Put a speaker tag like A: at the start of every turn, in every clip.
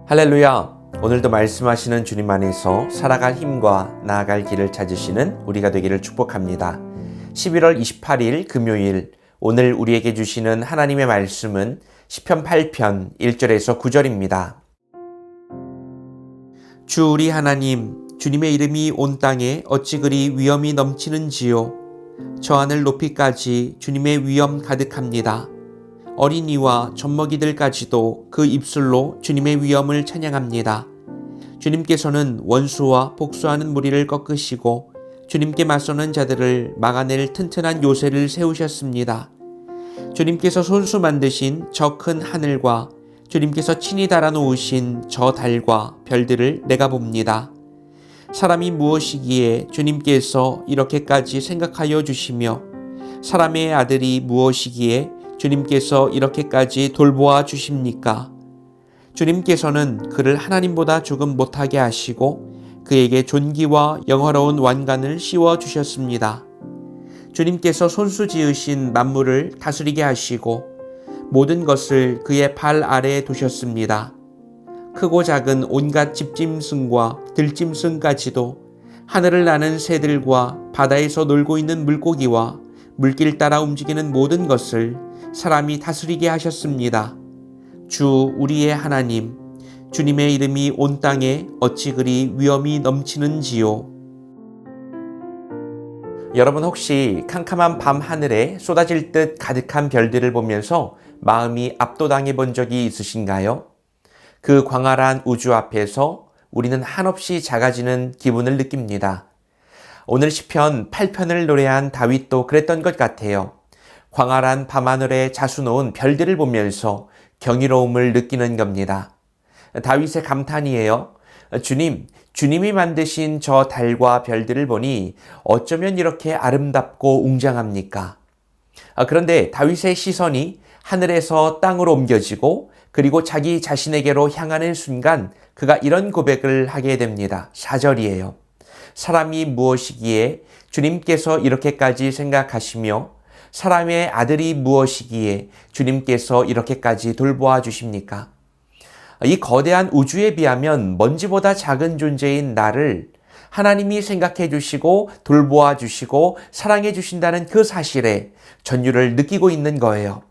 A: 할렐루야! 오늘도 말씀하시는 주님 안에서 살아갈 힘과 나아갈 길을 찾으시는 우리가 되기를 축복합니다. 11월 28일 금요일, 오늘 우리에게 주시는 하나님의 말씀은 시편 8편 1절에서 9절입니다. 주 우리 하나님, 주님의 이름이 온 땅에 어찌 그리 위엄이 넘치는지요. 저 하늘 높이까지 주님의 위엄 가득합니다. 어린이와 젖먹이들까지도 그 입술로 주님의 위엄을 찬양합니다. 주님께서는 원수와 복수하는 무리를 꺾으시고 주님께 맞서는 자들을 막아낼 튼튼한 요새를 세우셨습니다. 주님께서 손수 만드신 저 큰 하늘과 주님께서 친히 달아놓으신 저 달과 별들을 내가 봅니다. 사람이 무엇이기에 주님께서 이렇게까지 생각하여 주시며 사람의 아들이 무엇이기에 주님께서 이렇게까지 돌보아 주십니까? 주님께서는 그를 하나님보다 조금 못하게 하시고 그에게 존귀와 영화로운 왕관을 씌워 주셨습니다. 주님께서 손수 지으신 만물을 다스리게 하시고 모든 것을 그의 발 아래에 두셨습니다. 크고 작은 온갖 집짐승과 들짐승까지도 하늘을 나는 새들과 바다에서 놀고 있는 물고기와 물길 따라 움직이는 모든 것을 사람이 다스리게 하셨습니다. 주 우리의 하나님, 주님의 이름이 온 땅에 어찌 그리 위엄이 넘치는지요. 여러분 혹시 캄캄한 밤 하늘에 쏟아질 듯 가득한 별들을 보면서 마음이 압도당해 본 적이 있으신가요? 그 광활한 우주 앞에서 우리는 한없이 작아지는 기분을 느낍니다. 오늘 시편 8편을 노래한 다윗도 그랬던 것 같아요. 광활한 밤하늘에 자수놓은 별들을 보면서 경이로움을 느끼는 겁니다. 다윗의 감탄이에요. 주님이 만드신 저 달과 별들을 보니 어쩌면 이렇게 아름답고 웅장합니까? 그런데 다윗의 시선이 하늘에서 땅으로 옮겨지고 그리고 자기 자신에게로 향하는 순간 그가 이런 고백을 하게 됩니다. 4절이에요. 사람이 무엇이기에 주님께서 이렇게까지 생각하시며 사람의 아들이 무엇이기에 주님께서 이렇게까지 돌보아 주십니까? 이 거대한 우주에 비하면 먼지보다 작은 존재인 나를 하나님이 생각해 주시고 돌보아 주시고 사랑해 주신다는 그 사실에 전율을 느끼고 있는 거예요.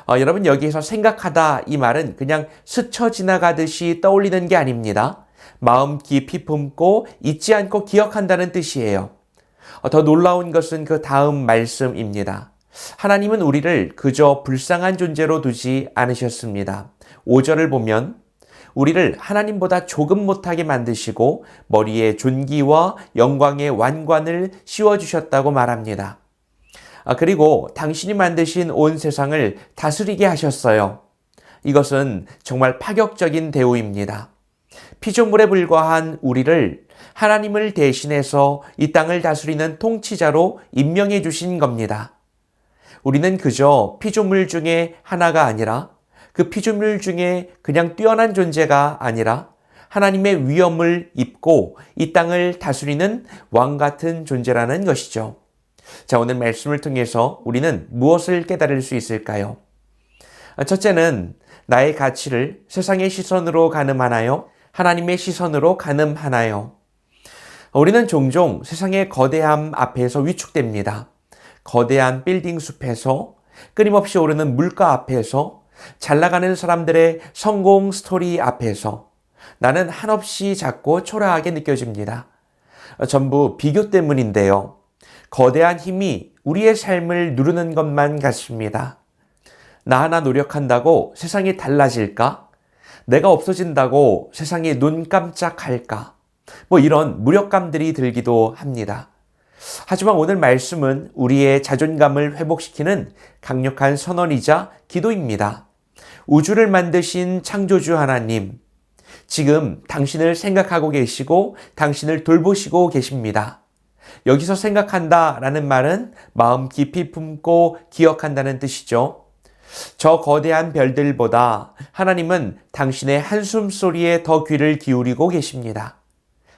A: 여러분 여기에서 생각하다 이 말은 그냥 스쳐 지나가듯이 떠올리는 게 아닙니다. 마음 깊이 품고 잊지 않고 기억한다는 뜻이에요. 더 놀라운 것은 그 다음 말씀입니다. 하나님은 우리를 그저 불쌍한 존재로 두지 않으셨습니다. 5절을 보면 우리를 하나님보다 조금 못하게 만드시고 머리에 존귀와 영광의 왕관을 씌워주셨다고 말합니다. 그리고 당신이 만드신 온 세상을 다스리게 하셨어요. 이것은 정말 파격적인 대우입니다. 피조물에 불과한 우리를 하나님을 대신해서 이 땅을 다스리는 통치자로 임명해 주신 겁니다. 우리는 그저 피조물 중에 하나가 아니라 그 피조물 중에 그냥 뛰어난 존재가 아니라 하나님의 위엄을 입고 이 땅을 다스리는 왕 같은 존재라는 것이죠. 자, 오늘 말씀을 통해서 우리는 무엇을 깨달을 수 있을까요? 첫째는 나의 가치를 세상의 시선으로 가늠하나요? 하나님의 시선으로 가늠하나요? 우리는 종종 세상의 거대함 앞에서 위축됩니다. 거대한 빌딩 숲에서 끊임없이 오르는 물가 앞에서 잘 나가는 사람들의 성공 스토리 앞에서 나는 한없이 작고 초라하게 느껴집니다. 전부 비교 때문인데요. 거대한 힘이 우리의 삶을 누르는 것만 같습니다. 나 하나 노력한다고 세상이 달라질까? 내가 없어진다고 세상이 눈 깜짝할까? 이런 무력감들이 들기도 합니다. 하지만 오늘 말씀은 우리의 자존감을 회복시키는 강력한 선언이자 기도입니다. 우주를 만드신 창조주 하나님, 지금 당신을 생각하고 계시고 당신을 돌보시고 계십니다. 여기서 생각한다라는 말은 마음 깊이 품고 기억한다는 뜻이죠. 저 거대한 별들보다 하나님은 당신의 한숨 소리에 더 귀를 기울이고 계십니다.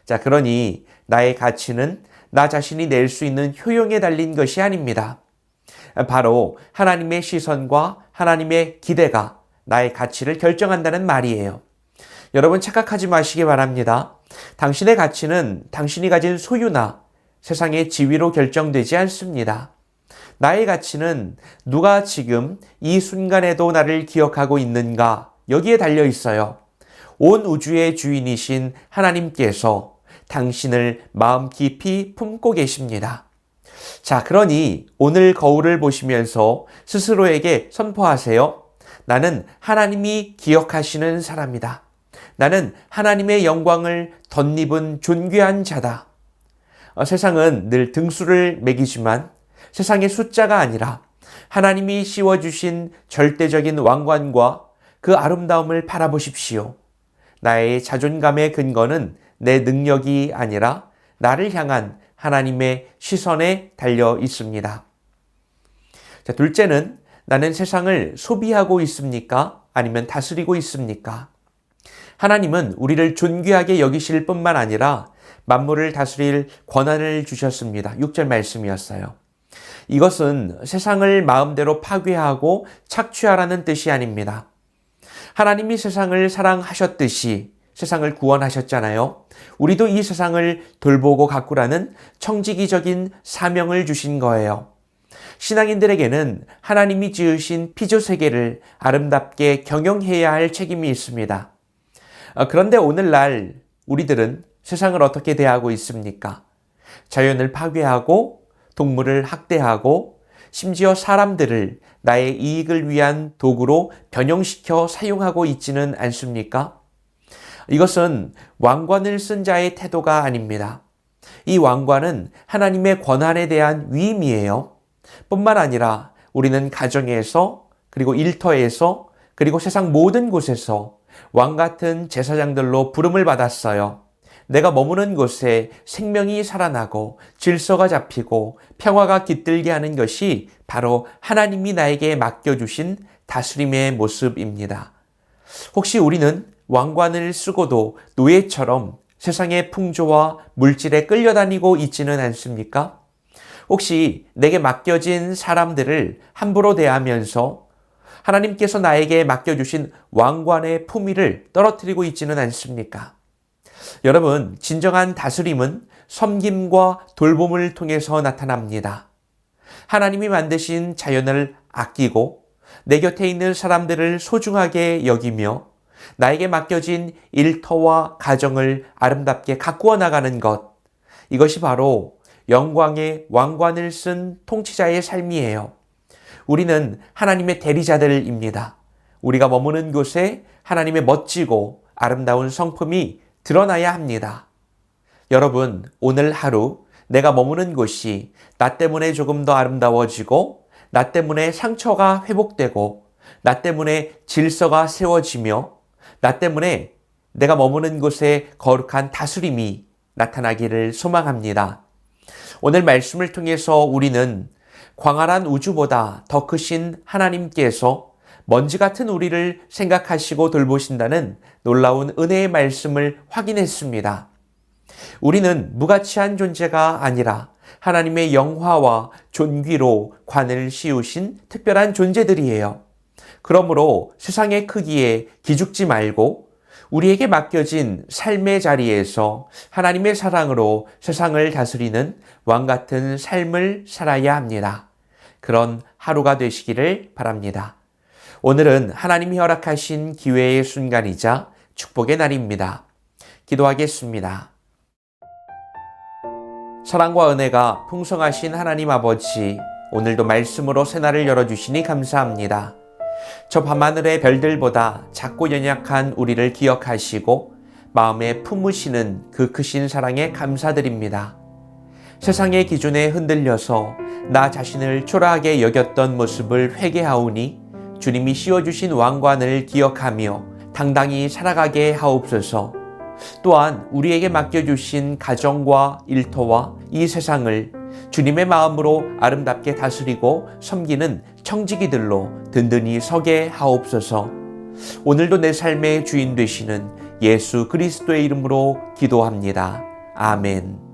A: 자, 그러니 나의 가치는 나 자신이 낼 수 있는 효용에 달린 것이 아닙니다. 바로 하나님의 시선과 하나님의 기대가 나의 가치를 결정한다는 말이에요. 여러분 착각하지 마시기 바랍니다. 당신의 가치는 당신이 가진 소유나 세상의 지위로 결정되지 않습니다. 나의 가치는 누가 지금 이 순간에도 나를 기억하고 있는가 여기에 달려 있어요. 온 우주의 주인이신 하나님께서 당신을 마음 깊이 품고 계십니다. 자, 그러니 오늘 거울을 보시면서 스스로에게 선포하세요. 나는 하나님이 기억하시는 사람이다. 나는 하나님의 영광을 덧입은 존귀한 자다. 세상은 늘 등수를 매기지만 세상의 숫자가 아니라 하나님이 씌워주신 절대적인 왕관과 그 아름다움을 바라보십시오. 나의 자존감의 근거는 내 능력이 아니라 나를 향한 하나님의 시선에 달려 있습니다. 자, 둘째는 나는 세상을 소비하고 있습니까? 아니면 다스리고 있습니까? 하나님은 우리를 존귀하게 여기실 뿐만 아니라 만물을 다스릴 권한을 주셨습니다. 6절 말씀이었어요. 이것은 세상을 마음대로 파괴하고 착취하라는 뜻이 아닙니다. 하나님이 세상을 사랑하셨듯이 세상을 구원하셨잖아요. 우리도 이 세상을 돌보고 가꾸라는 청지기적인 사명을 주신 거예요. 신앙인들에게는 하나님이 지으신 피조세계를 아름답게 경영해야 할 책임이 있습니다. 그런데 오늘날 우리들은 세상을 어떻게 대하고 있습니까? 자연을 파괴하고 동물을 학대하고 심지어 사람들을 나의 이익을 위한 도구로 변형시켜 사용하고 있지는 않습니까? 이것은 왕관을 쓴 자의 태도가 아닙니다. 이 왕관은 하나님의 권한에 대한 위임이에요. 뿐만 아니라 우리는 가정에서 그리고 일터에서 그리고 세상 모든 곳에서 왕 같은 제사장들로 부름을 받았어요. 내가 머무는 곳에 생명이 살아나고 질서가 잡히고 평화가 깃들게 하는 것이 바로 하나님이 나에게 맡겨주신 다스림의 모습입니다. 혹시 우리는 왕관을 쓰고도 노예처럼 세상의 풍조와 물질에 끌려다니고 있지는 않습니까? 혹시 내게 맡겨진 사람들을 함부로 대하면서 하나님께서 나에게 맡겨주신 왕관의 품위를 떨어뜨리고 있지는 않습니까? 여러분, 진정한 다스림은 섬김과 돌봄을 통해서 나타납니다. 하나님이 만드신 자연을 아끼고 내 곁에 있는 사람들을 소중하게 여기며 나에게 맡겨진 일터와 가정을 아름답게 가꾸어 나가는 것, 이것이 바로 영광의 왕관을 쓴 통치자의 삶이에요. 우리는 하나님의 대리자들입니다. 우리가 머무는 곳에 하나님의 멋지고 아름다운 성품이 드러나야 합니다. 여러분, 오늘 하루 내가 머무는 곳이 나 때문에 조금 더 아름다워지고 나 때문에 상처가 회복되고 나 때문에 질서가 세워지며 나 때문에 내가 머무는 곳에 거룩한 다스림이 나타나기를 소망합니다. 오늘 말씀을 통해서 우리는 광활한 우주보다 더 크신 하나님께서 먼지 같은 우리를 생각하시고 돌보신다는 놀라운 은혜의 말씀을 확인했습니다. 우리는 무가치한 존재가 아니라 하나님의 영화와 존귀로 관을 씌우신 특별한 존재들이에요. 그러므로 세상의 크기에 기죽지 말고 우리에게 맡겨진 삶의 자리에서 하나님의 사랑으로 세상을 다스리는 왕 같은 삶을 살아야 합니다. 그런 하루가 되시기를 바랍니다. 오늘은 하나님이 허락하신 기회의 순간이자 축복의 날입니다. 기도하겠습니다. 사랑과 은혜가 풍성하신 하나님 아버지, 오늘도 말씀으로 새날을 열어주시니 감사합니다. 저 밤하늘의 별들보다 작고 연약한 우리를 기억하시고 마음에 품으시는 그 크신 사랑에 감사드립니다. 세상의 기준에 흔들려서 나 자신을 초라하게 여겼던 모습을 회개하오니 주님이 씌워주신 왕관을 기억하며 당당히 살아가게 하옵소서. 또한 우리에게 맡겨주신 가정과 일터와 이 세상을 주님의 마음으로 아름답게 다스리고 섬기는 청지기들로 든든히 서게 하옵소서. 오늘도 내 삶의 주인 되시는 예수 그리스도의 이름으로 기도합니다. 아멘.